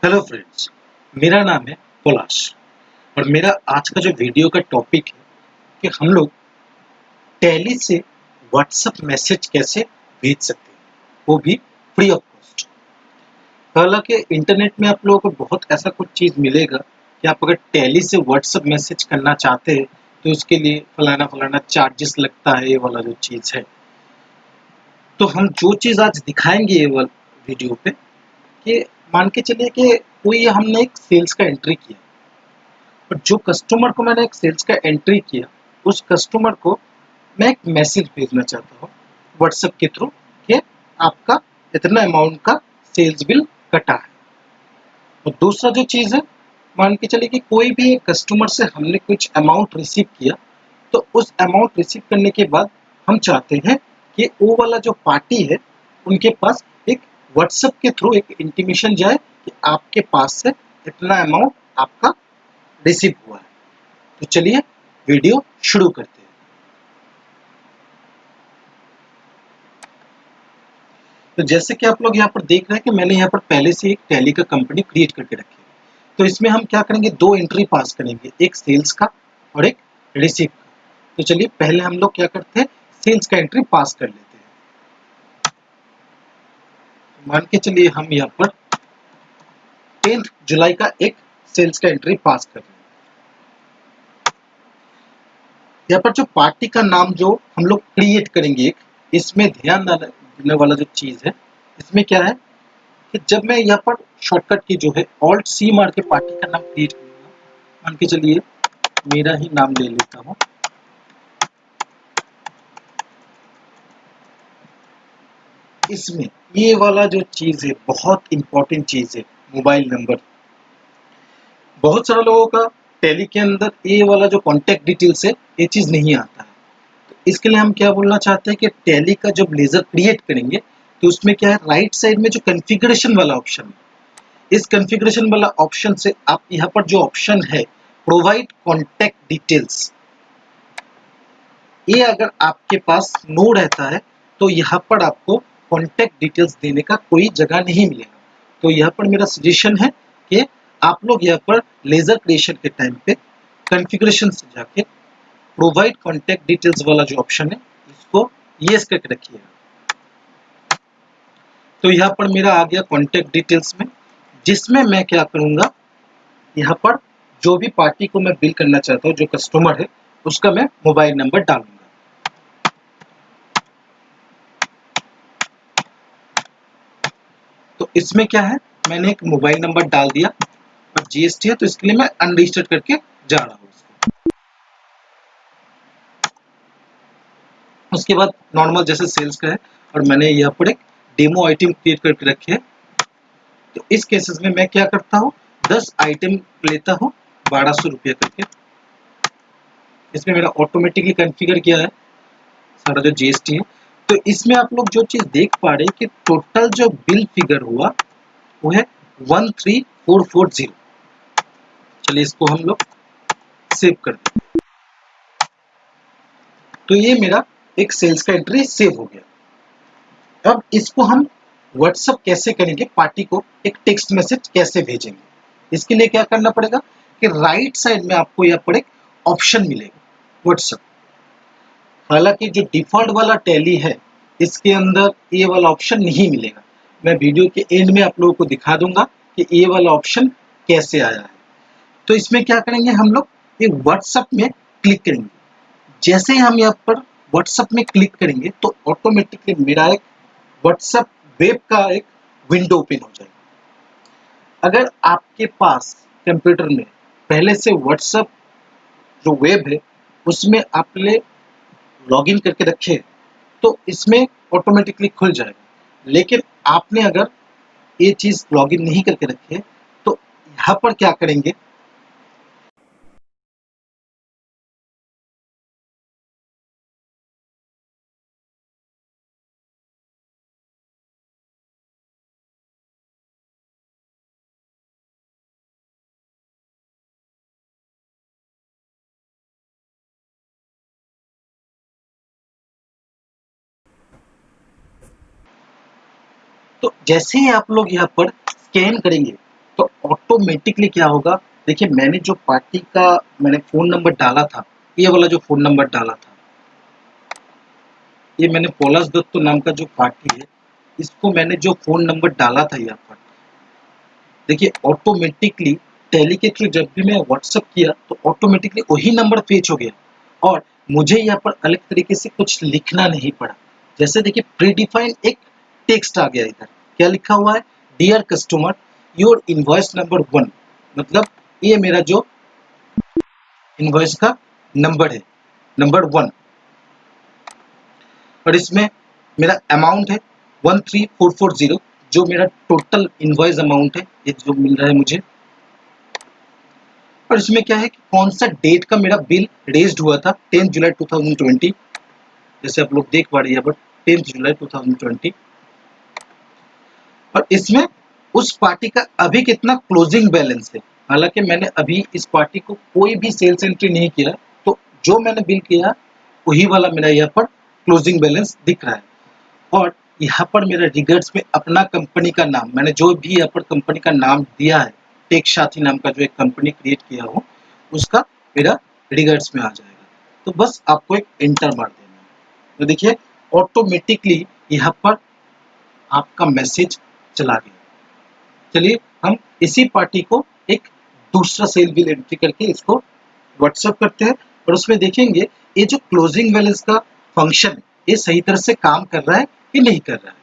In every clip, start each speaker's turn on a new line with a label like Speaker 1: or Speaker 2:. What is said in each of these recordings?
Speaker 1: Hello friends, मेरा नाम है पलाश और मेरा आज का जो वीडियो का टॉपिक है कि हम लोग टैली से व्हाट्सएप मैसेज कैसे भेज सकते हैं, वो भी फ्री ऑफ कॉस्ट। हालांकि इंटरनेट में आप लोगों को बहुत ऐसा कुछ चीज़ मिलेगा कि आप अगर टैली से व्हाट्सएप मैसेज करना चाहते हैं तो उसके लिए फलाना फलाना चार्जेस लगता है, ये वाला जो चीज़ है। तो हम जो चीज़ आज दिखाएंगे ये वाला वीडियो पे कि मान के चलिए कि कोई हमने एक सेल्स का एंट्री किया और जो कस्टमर को मैंने एक सेल्स का एंट्री किया, उस कस्टमर को मैं एक मैसेज भेजना चाहता हूँ व्हाट्सएप के थ्रू कि आपका इतना अमाउंट का सेल्स बिल कटा है। और दूसरा जो चीज़ है, मान के चलिए कि कोई भी एक कस्टमर से हमने कुछ अमाउंट रिसीव किया, तो उस अमाउंट रिसीव करने के बाद हम चाहते हैं कि वो वाला जो पार्टी है उनके पास एक व्हाट्सएप के थ्रू एक इंटीमेशन जाए कि आपके पास से इतना अमाउंट आपका रिसीव हुआ है। तो चलिए वीडियो शुरू करते हैं। तो जैसे कि आप लोग यहाँ पर देख रहे हैं कि मैंने यहाँ पर पहले से एक टैली का कंपनी क्रिएट करके रखी है। तो इसमें हम क्या करेंगे, दो एंट्री पास करेंगे, एक सेल्स का और एक रिसीव का। तो चलिए पहले हम लोग क्या करते हैं, सेल्स का एंट्री पास कर लेते हैं। तो मान के चलिए हम यहाँ पर 10 जुलाई का एक सेल्स का एंट्री पास कर रहे हैं। यहाँ पर जो पार्टी का नाम जो हम लोग क्रिएट करेंगे, एक इसमें ध्यान देने वाला जो चीज़ है, इसमें क्या है कि जब मैं यहाँ पर शॉर्टकट की जो है ऑल्ट सी मार के पार्टी का नाम क्रिएट करूंगा, मान के चलिए मेरा ही नाम ले लेता हूँ। इसमें ये वाला जो चीज़ है बहुत इंपॉर्टेंट चीज़ है, मोबाइल नंबर। बहुत सारे लोगों का टैली के अंदर ये वाला जो कॉन्टैक्ट डिटेल्स है ये चीज़ नहीं आता है। तो इसके लिए हम क्या बोलना चाहते हैं कि टैली का जब लेजर क्रिएट करेंगे तो उसमें क्या है, राइट साइड में जो कॉन्फ़िगरेशन वाला ऑप्शन है, इस कॉन्फ़िगरेशन वाला ऑप्शन से आप यहाँ पर जो ऑप्शन है प्रोवाइड कॉन्टैक्ट डिटेल्स, ये अगर आपके पास नो रहता है तो यहाँ पर आपको कॉन्टैक्ट डिटेल्स देने का कोई जगह नहीं मिलेगा। तो यहाँ पर मेरा सजेशन है कि आप लोग यहाँ पर लेजर क्रिएशन के टाइम पे कॉन्फ़िगरेशन से जाके प्रोवाइड कॉन्टैक्ट डिटेल्स वाला जो ऑप्शन है इसको यस करके रखिएगा। तो यहाँ पर मेरा आ गया कॉन्टैक्ट डिटेल्स में, जिसमें मैं क्या करूँगा, यहाँ पर जो भी पार्टी को मैं बिल करना चाहता हूँ, जो कस्टमर है उसका मैं मोबाइल नंबर डालूंगा। तो इसमें क्या है, मैंने एक मोबाइल नंबर डाल दिया और जीएसटी है तो इसके लिए मैं अनरजिस्टर्ड करके जा रहा हूँ। उसके बाद नॉर्मल जैसे सेल्स का है और मैंने यहाँ पर एक डेमो आइटम क्रिएट करके रखे है। तो इस केसेस में मैं क्या करता हूँ, 10 आइटम लेता हूँ 1200 रुपये करके। इसमें मेरा ऑटोमेटिकली कॉन्फ़िगर किया है सारा जो जीएसटी है। तो इसमें आप लोग जो चीज़ देख पा रहे हैं कि टोटल जो बिल फिगर हुआ वो है 13440। चलिए इसको हम लोग सेव कर दें। तो ये मेरा एक सेल्स का एंट्री सेव हो गया। अब इसको हम व्हाट्सएप कैसे करेंगे, पार्टी को एक टेक्स्ट मैसेज कैसे भेजेंगे, इसके लिए क्या करना पड़ेगा कि राइट साइड में आपको यहाँ पर एक ऑप्शन मिलेगा व्हाट्सएप। हालांकि जो डिफॉल्ट वाला टैली है इसके अंदर ये वाला ऑप्शन नहीं मिलेगा। मैं वीडियो के एंड में आप लोगों को दिखा दूंगा कि ये वाला ऑप्शन कैसे आया है। तो इसमें क्या करेंगे, हम लोग ये व्हाट्सएप में क्लिक करेंगे। जैसे ही हम यहाँ पर व्हाट्सएप में क्लिक करेंगे तो ऑटोमेटिकली मेरा एक व्हाट्सएप वेब का एक विंडो ओपन हो जाएगा। अगर आपके पास कंप्यूटर में पहले से व्हाट्सएप जो वेब है उसमें आपने लॉगिन करके रखे तो इसमें ऑटोमेटिकली खुल जाएगा। लेकिन आपने अगर ये चीज़ लॉगिन नहीं करके रखी है तो यहाँ पर क्या करेंगे, तो जैसे ही आप लोग यहाँ पर स्कैन करेंगे तो ऑटोमेटिकली क्या होगा, देखिए मैंने जो पार्टी का मैंने फ़ोन नंबर डाला था, ये वाला जो फ़ोन नंबर डाला था, ये मैंने पलाश दत्त नाम का जो पार्टी है, इसको मैंने जो फ़ोन नंबर डाला था यहाँ पर, देखिए ऑटोमेटिकली टैली के थ्रू जब भी मैं व्हाट्सएप किया तो ऑटोमेटिकली वही नंबर फेच हो गया और मुझे यहाँ पर अलग तरीके से कुछ लिखना नहीं पड़ा। जैसे देखिए प्रीडिफाइन एक टेक्स्ट आ गया इधर, क्या लिखा हुआ है, dear customer your invoice number 1, मतलब ये मेरा जो इनवॉइस का नंबर है, नंबर 1, और इसमें मेरा अमाउंट है 13440, जो मेरा टोटल इनवॉइस अमाउंट है, ये जो मिल रहा है मुझे। और इसमें क्या है कि कौन सा डेट का मेरा बिल रेज्ड हुआ था, 10 जुलाई 2020, जैसे आप लोग देख पा रहे हैं यहाँ पर 10 जुलाई 2020। और इसमें उस पार्टी का अभी कितना क्लोजिंग बैलेंस है, हालांकि मैंने अभी इस पार्टी को कोई भी सेल्स एंट्री नहीं किया, तो जो मैंने बिल किया वही वाला मेरा यहाँ पर क्लोजिंग बैलेंस दिख रहा है। और यहाँ पर मेरा रिगर्ड्स में अपना कंपनी का नाम, मैंने जो भी यहाँ पर कंपनी का नाम दिया है, टेक साथी नाम का जो एक कंपनी क्रिएट किया हो, उसका मेरा रिगर्ड्स में आ जाएगा। तो बस आपको एक एंटर मार देना है, तो देखिए ऑटोमेटिकली यहाँ पर आपका मैसेज चला गया। चलिए हम इसी पार्टी को एक दूसरा सेल बिल एंट्री करके इसको व्हाट्सएप करते हैं और उसमें देखेंगे ये जो क्लोजिंग बैलेंस का फंक्शन है, ये सही तरह से काम कर रहा है कि नहीं कर रहा है।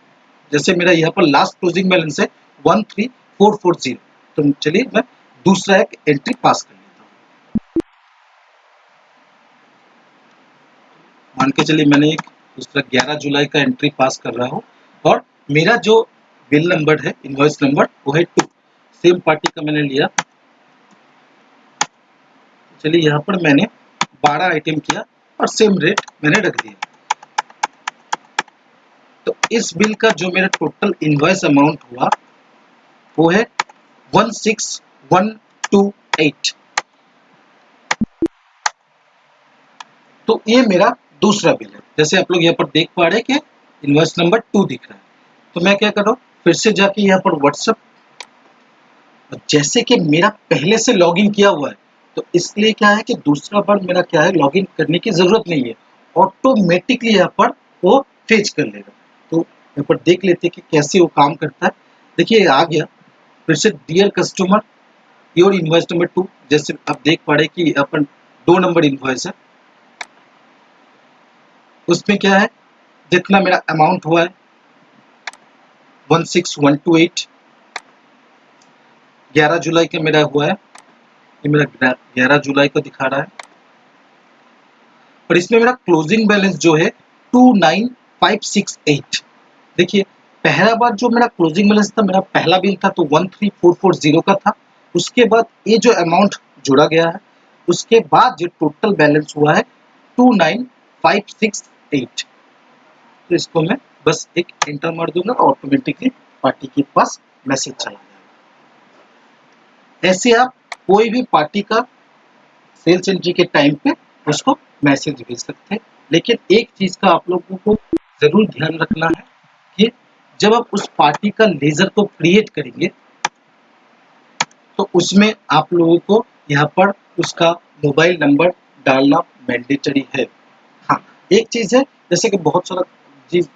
Speaker 1: जैसे मेरा यहाँ पर लास्ट क्लोजिंग बैलेंस है 13440, तो चलिए मैं दूसरा एक एंट्री पास कर लेता हूँ। मान के चलिए मैंने एक दूसरा 11 जुलाई का एंट्री पास कर रहा हूँ और मेरा जो बिल नंबर है, इनवॉइस नंबर, वो है 2, सेम पार्टी का मैंने लिया। चलिए यहाँ पर मैंने 12 आइटम किया और सेम रेट मैंने रख दिया। तो इस बिल का जो मेरा टोटल इनवॉइस अमाउंट हुआ वो है 16128। तो ये मेरा दूसरा बिल है। जैसे आप लोग यहाँ पर देख पा रहे हैं कि इनवॉइस नंबर 2 दिख रहा है। तो मैं क्या कर रहा हूँ, फिर से जाके यहाँ पर व्हाट्सएप, जैसे कि मेरा पहले से लॉगिन किया हुआ है, तो इसलिए क्या है कि दूसरा बार मेरा क्या है, लॉगिन करने की जरूरत नहीं है, ऑटोमेटिकली यहाँ पर वो फेच कर लेगा। तो यहाँ पर देख लेते हैं कि कैसे वो काम करता है। देखिए आ गया, फिर से dear customer your invoice number 2, जैसे आप देख पा रहे हैं कि अपन 2 नंबर इनवॉइस है, उसमें क्या है, जितना मेरा अमाउंट हुआ है 16128, 11 जुलाई का मेरा हुआ है, ये मेरा 11 जुलाई को दिखा रहा है। और इसमें मेरा क्लोजिंग बैलेंस जो है 29568। देखिए पहला बार जो मेरा क्लोजिंग बैलेंस था, मेरा पहला बिल था तो 13440 का था, उसके बाद ये जो अमाउंट जुड़ा गया है, उसके बाद जो टोटल बैलेंस हुआ है 29568। तो इसको मैं बस एक एंटर मार दूंगा, ऑटोमेटिकली पार्टी के पास मैसेज चला जाएगा। ऐसे आप कोई भी पार्टी का सेल्स एंट्री के टाइम पे उसको मैसेज भेज सकते हैं। लेकिन एक चीज का आप लोगों को जरूर ध्यान रखना है कि जब आप उस पार्टी का लेजर को क्रिएट करेंगे तो उसमें आप लोगों को यहाँ पर उसका मोबाइल नंबर डालना मैंडेटरी है। हाँ, एक चीज है, जैसे कि बहुत सारा चीज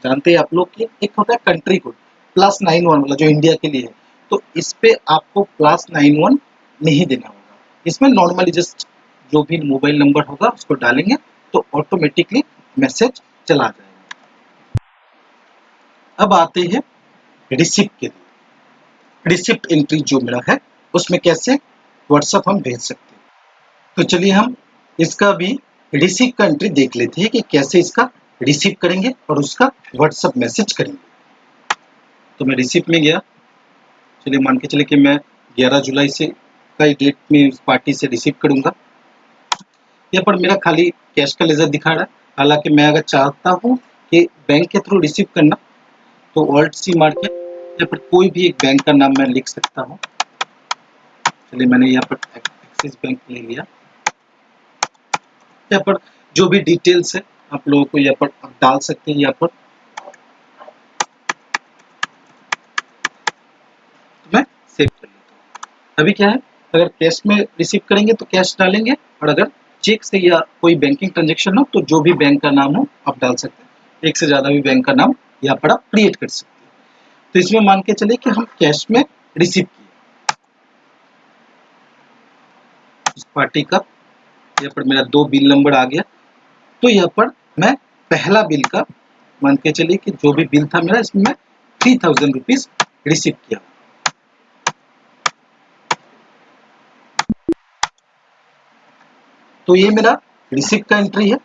Speaker 1: जानते हैं आप लोग कि एक होता है कंट्री कोड +91 वाला जो इंडिया के लिए है, तो इस पे आपको +91 नहीं देना होगा। इसमें नॉर्मली जस्ट जो भी मोबाइल नंबर होगा उसको डालेंगे तो ऑटोमेटिकली मैसेज चला जाएगा। अब आते हैं रिसिप्ट के लिए। रिसिप्ट एंट्री जो मेरा है उसमें कैसे व्हाट्सएप हम भेज सकते हैं। तो चलिए हम इसका भी रिसीव का एंट्री देख लेते हैं कि कैसे इसका रिसीव करेंगे और उसका व्हाट्सएप मैसेज करेंगे। तो मैं रिसीव में गया, चलिए मान के चले कि मैं 11 जुलाई से का डेट में इस पार्टी से रिसीव करूंगा। यहाँ पर मेरा खाली कैश का लेजर दिखा रहा है, हालांकि मैं अगर चाहता हूँ कि बैंक के थ्रू रिसीव करना तो ऑल्ट सी मार के यहाँ पर कोई भी एक बैंक का नाम मैं लिख सकता हूँ। चलिए मैंने यहाँ पर एक्सिस बैंक ले लिया। यहाँ पर जो भी डिटेल्स है आप लोगों को यहाँ पर आप डाल सकते हैं। यहाँ पर मैं सेव कर लेता अभी क्या है, अगर कैश में रिसीव करेंगे तो कैश डालेंगे, और अगर चेक से या कोई बैंकिंग ट्रांजेक्शन हो तो जो भी बैंक का नाम हो आप डाल सकते हैं। एक से ज़्यादा भी बैंक का नाम यहाँ पर आप क्रिएट कर सकते हैं। तो इसमें मान के चलिए कि हम कैश में रिसीव किए इस पार्टी का, यहाँ पर मेरा 2 बिल नंबर आ गया। तो यहाँ पर मैं पहला बिल का मान के चलिए कि जो भी बिल था मेरा, इसमें मैं 3000 रुपीज रिसीव किया। तो ये मेरा रिसिप्ट का एंट्री है।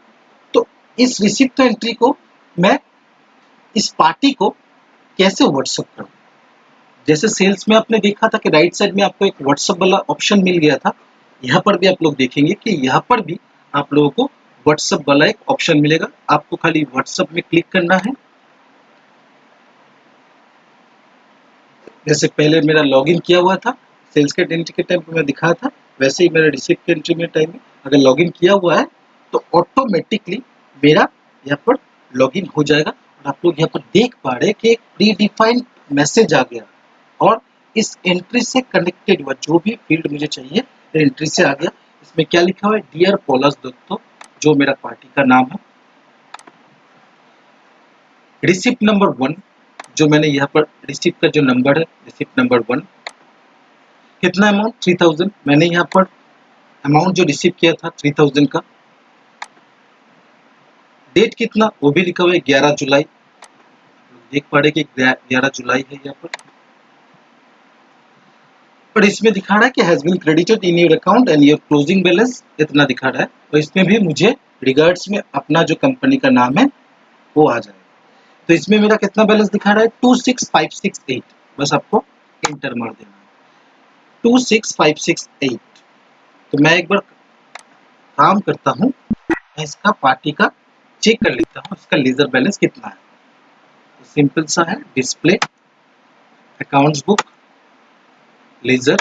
Speaker 1: तो इस रिसिप्ट का एंट्री को मैं इस पार्टी को कैसे व्हाट्सएप करूं? जैसे सेल्स में आपने देखा था कि राइट साइड में आपको एक व्हाट्सएप वाला ऑप्शन मिल गया था, यहाँ पर भी आप लोग देखेंगे कि यहाँ पर भी आप लोगों को व्हाट्सएप वाला एक ऑप्शन मिलेगा। आपको खाली व्हाट्सएप में क्लिक करना है। जैसे पहले मेरा लॉगिन किया हुआ था, सेल्स के एंट्री के टाइम पे मैं दिखाया था, वैसे ही मेरा रिसिप्ट के एंट्री में टाइम में अगर लॉगिन किया हुआ है तो ऑटोमेटिकली मेरा यहाँ पर लॉगिन हो जाएगा। और आप लोग यहाँ पर देख पा रहे हैं कि एक प्री डिफाइंड मैसेज आ गया, और इस एंट्री से कनेक्टेड हुआ जो भी फील्ड मुझे चाहिए एंट्री से आ गया। इसमें क्या लिखा हुआ है, डियर पॉलस दत्तो, जो मेरा पार्टी का नाम है। रिसिप्ट नंबर 1, जो मैंने यहाँ पर रिसिप्ट का जो नंबर है, रिसिप्ट नंबर 1, कितना अमाउंट 3000, मैंने यहाँ पर अमाउंट जो रिसीव किया था 3000 का। डेट कितना वो भी लिखा हुआ है 11 जुलाई, देख पा रहे कि 11 जुलाई है यहाँ पर। और इसमें दिखा रहा है कि has been credited in your account and your closing balance इतना दिखा रहा है। और इसमें भी मुझे रिगार्ड्स में अपना जो कंपनी का नाम है वो आ जाएगा। तो इसमें मेरा कितना बैलेंस दिखा रहा है 26568, बस आपको इंटर मार देना है 26568। तो मैं एक बार काम करता हूँ, मैं इसका पार्टी का चेक कर लेता हूँ इसका लेजर बैलेंस कितना है। तो सिंपल सा है, डिस्प्ले अकाउंट्स बुक लेजर,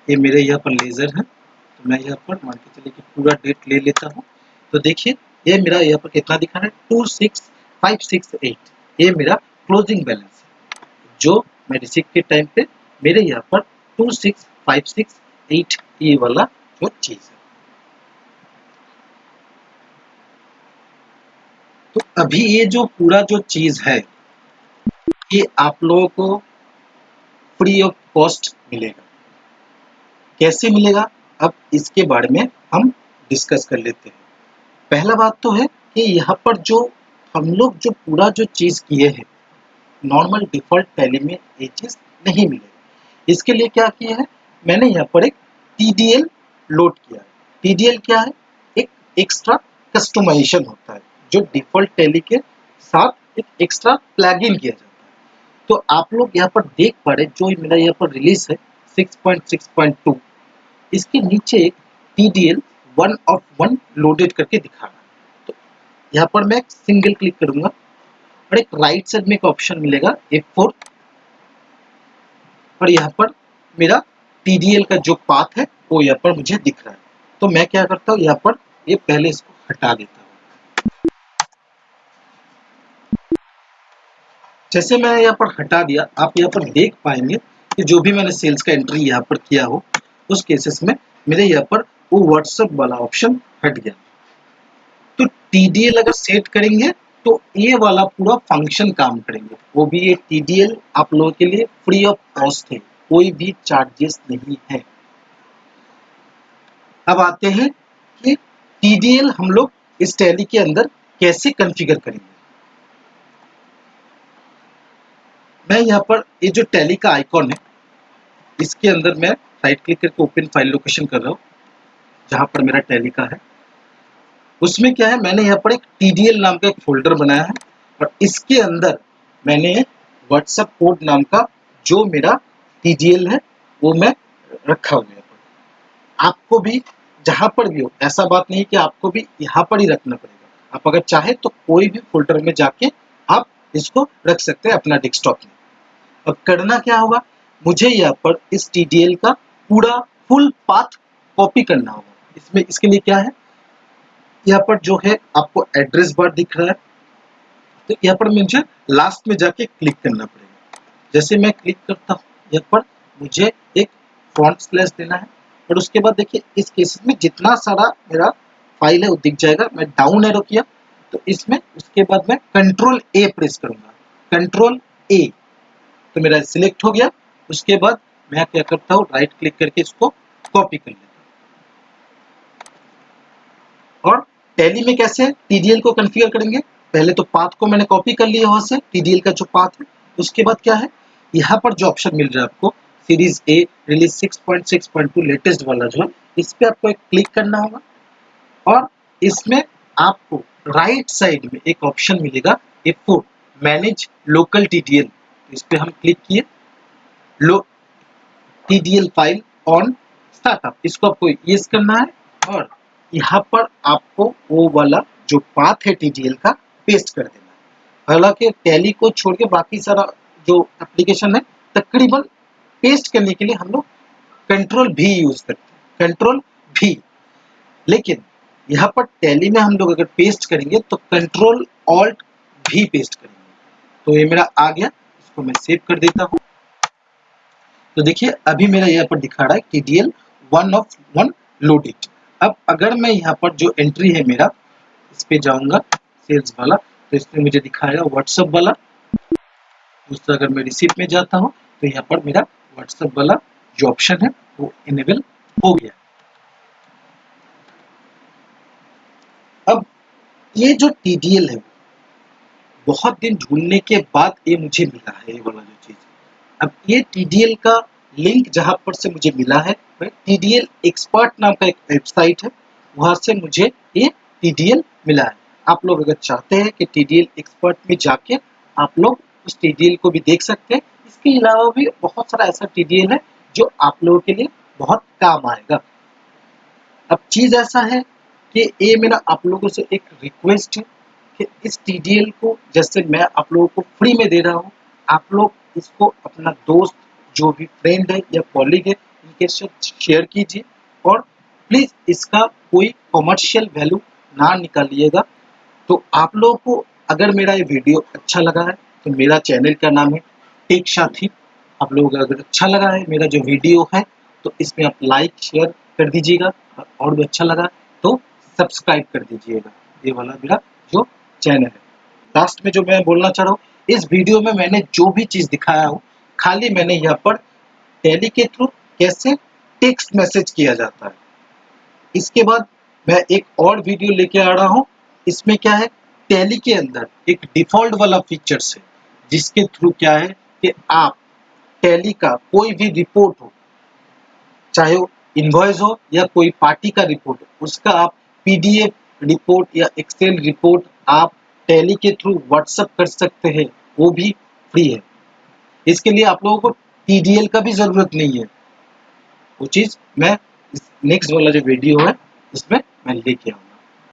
Speaker 1: ये मेरे यहाँ पर लेजर है। तो मैं यहाँ पर मान के चलिए कि पूरा डेट ले लेता हूँ। तो देखिए ये मेरा यहाँ पर कितना दिखा रहा है 26568, ये मेरा क्लोजिंग बैलेंस है, जो मैं रिसीव के टाइम पे मेरे यहाँ पर 26568 ये वाला जो चीज है। तो अभी ये जो पूरा जो चीज है ये आप लोगों को फ्री ऑफ कॉस्ट मिलेगा। कैसे मिलेगा, अब इसके बारे में हम डिस्कस कर लेते हैं। पहला बात तो है कि यहाँ पर जो हम लोग जो पूरा जो चीज किए हैं, नॉर्मल डिफॉल्ट टैली में ये चीज नहीं मिलेगी। इसके लिए क्या किया है, मैंने यहाँ पर एक TDL लोड किया है। TDL क्या है, एक एक्स्ट्रा कस्टमाइजेशन होता है जो डिफॉल्ट टैली के साथ एक एक्स्ट्रा प्लगइन किया जाता है। तो आप लोग यहाँ पर देख पा रहे जो मेरा यहाँ पर रिलीज है 6.6.2, इसके नीचे एक TDL 1 of 1 लोडेड करके दिखा रहा है। तो यहाँ पर मैं सिंगल क्लिक करूंगा और एक राइट साइड में एक ऑप्शन मिलेगा F4, और यहाँ पर मेरा TDL का जो पाथ है वो यहाँ पर मुझे दिख रहा है। तो मैं क्या करता हूँ, यहाँ पर ये पहले इसको हटा देता हूँ। जैसे मैं यहाँ पर हटा दिया, आप यहाँ पर देख पाएंगे कि जो भी मैंने सेल्स का एंट्री यहाँ पर किया हो उस केसेस में मेरे यहाँ पर वो व्हाट्सएप वाला ऑप्शन हट गया। तो TDL अगर सेट करेंगे तो ये वाला पूरा फंक्शन काम करेंगे, वो भी ये TDL आप लोगों के लिए फ्री ऑफ कॉस्ट है, कोई भी चार्जेस नहीं है। अब आते हैं कि TDL हम लोग इस टैली के अंदर कैसे कॉन्फ़िगर करेंगे। मैं यहाँ पर ये जो टैली का आइकॉन है इसके अंदर मैं राइट क्लिक करके ओपन फाइल लोकेशन कर रहा हूँ, जहाँ पर मेरा टैली का है। उसमें क्या है, मैंने यहाँ पर एक TDL नाम का एक फोल्डर बनाया है, और इसके अंदर मैंने व्हाट्सएप कोड नाम का जो मेरा TDL है वो मैं रखा हुआ है। आपको भी जहाँ पर भी हो, ऐसा बात नहीं कि आपको भी यहाँ पर ही रखना पड़ेगा। आप अगर चाहे तो कोई भी फोल्डर में जाके आप इसको रख सकते हैं अपना डेस्कटॉप में। अब करना क्या होगा, मुझे यहाँ पर इस TDL का पूरा फुल पाथ कॉपी करना होगा। इसमें इसके लिए क्या है, यहाँ पर जो है आपको एड्रेस बार दिख रहा है, तो यहाँ पर मुझे लास्ट में जाके क्लिक करना पड़ेगा। जैसे मैं क्लिक करता हूँ यहाँ पर मुझे एक फ्रंट स्लैश देना है और उसके बाद देखिए इस केस में जितना सारा मेरा फाइल है वो दिख जाएगा। मैं डाउन एरो किया तो इसमें उसके बाद मैं कंट्रोल ए प्रेस करूंगा, कंट्रोल ए तो मेरा सिलेक्ट हो गया। उसके बाद मैं क्या करता हूँ, राइट क्लिक करके इसको कॉपी कर लेता हूँ। और टैली में कैसे टीडीएल को कॉन्फ़िगर करेंगे, पहले तो पाथ को मैंने कॉपी कर लिया वहां से, टीडीएल का जो पाथ है। उसके बाद क्या है, यहाँ पर जो ऑप्शन मिल रहा है आपको सीरीज ए रिलीज 6.6.2 लेटेस्ट वाला जो है, इस पे आपको एक क्लिक करना होगा और इसमें आपको राइट साइड में एक ऑप्शन मिलेगा F4 मैनेज लोकल टीडीएल, इस पे हम क्लिक किए। लो टीडीएल फाइल ऑन स्टार्टअप, इसको आपको यस करना है और यहाँ पर आपको वो वाला जो पाथ है टीडीएल का पेस्ट कर देना है। हालांकि टैली को छोड़ के बाकी सारा जो एप्लीकेशन है तकरीबन पेस्ट करने के लिए हम लोग कंट्रोल भी यूज करते हैं, कंट्रोल भी। लेकिन यहाँ पर टैली में हम लोग अगर पेस्ट करेंगे तो कंट्रोल ऑल्ट भी पेस्ट करेंगे। तो ये मेरा आ गया, इसको मैं सेव कर देता हूँ। तो देखिए अभी मेरा यहाँ पर दिखा रहा है TDL 1 of 1 लोडेड। अब अगर मैं यहाँ पर जो एंट्री है मेरा, इस पे जाऊंगा सेल्स वाला, तो इसमें मुझे दिखाएगा व्हाट्सएप वाला। दूसरा अगर मैं रिसीप्ट में जाता हूँ तो यहाँ पर मेरा व्हाट्सएप वाला जो ऑप्शन है वो इनेबल हो गया। अब ये जो TDL है बहुत दिन ढूंढने के बाद ये मुझे मिला है, ये वाला जो चीज। अब ये TDL का लिंक जहां पर से मुझे मिला है, TDL एक्सपर्ट नाम का एक वेबसाइट है, वहां से मुझे ये TDL मिला है। आप लोग अगर चाहते हैं कि TDL एक्सपर्ट में जाके आप लोग उस TDL को भी देख सकते हैं। इसके अलावा भी बहुत सारा ऐसा TDL है जो आप लोगों के लिए बहुत काम आएगा। अब चीज ऐसा है कि ये मेरा आप लोगों से एक रिक्वेस्ट है कि इस TDL को जैसे मैं आप लोगों को फ्री में दे रहा हूँ, आप लोग इसको अपना दोस्त जो भी फ्रेंड है या कॉलीग है इनके साथ शेयर कीजिए और प्लीज इसका कोई कॉमर्शियल वैल्यू ना निकालिएगा। तो आप लोगों को अगर मेरा ये वीडियो अच्छा लगा है तो मेरा चैनल का नाम है टेक साथी। आप लोगों को अगर अच्छा लगा है मेरा जो वीडियो है तो इसमें आप लाइक शेयर कर दीजिएगा और भी अच्छा लगा तो सब्सक्राइब कर दीजिएगा, ये वाला मेरा जो चैनल है। लास्ट में जो मैं बोलना चाह रहा हूँ, इस वीडियो में मैंने जो भी चीज दिखाया हूँ खाली मैंने यहाँ पर टैली के थ्रू कैसे टेक्स्ट मैसेज किया जाता है। इसके बाद मैं एक और वीडियो लेके आ रहा हूँ, इसमें क्या है टैली के अंदर एक डिफॉल्ट वाला फीचर्स है जिसके थ्रू क्या है कि आप टैली का कोई भी रिपोर्ट हो, चाहे वो इनवॉइस हो या कोई पार्टी का रिपोर्ट हो, उसका आप PDF रिपोर्ट या एक्सेल रिपोर्ट आप टैली के थ्रू व्हाट्सएप कर सकते हैं, वो भी फ्री है। इसके लिए आप लोगों को TDL का भी जरूरत नहीं है। वो चीज मैं नेक्स्ट वाला जो वीडियो है उसमें मैं लेके आऊंगा।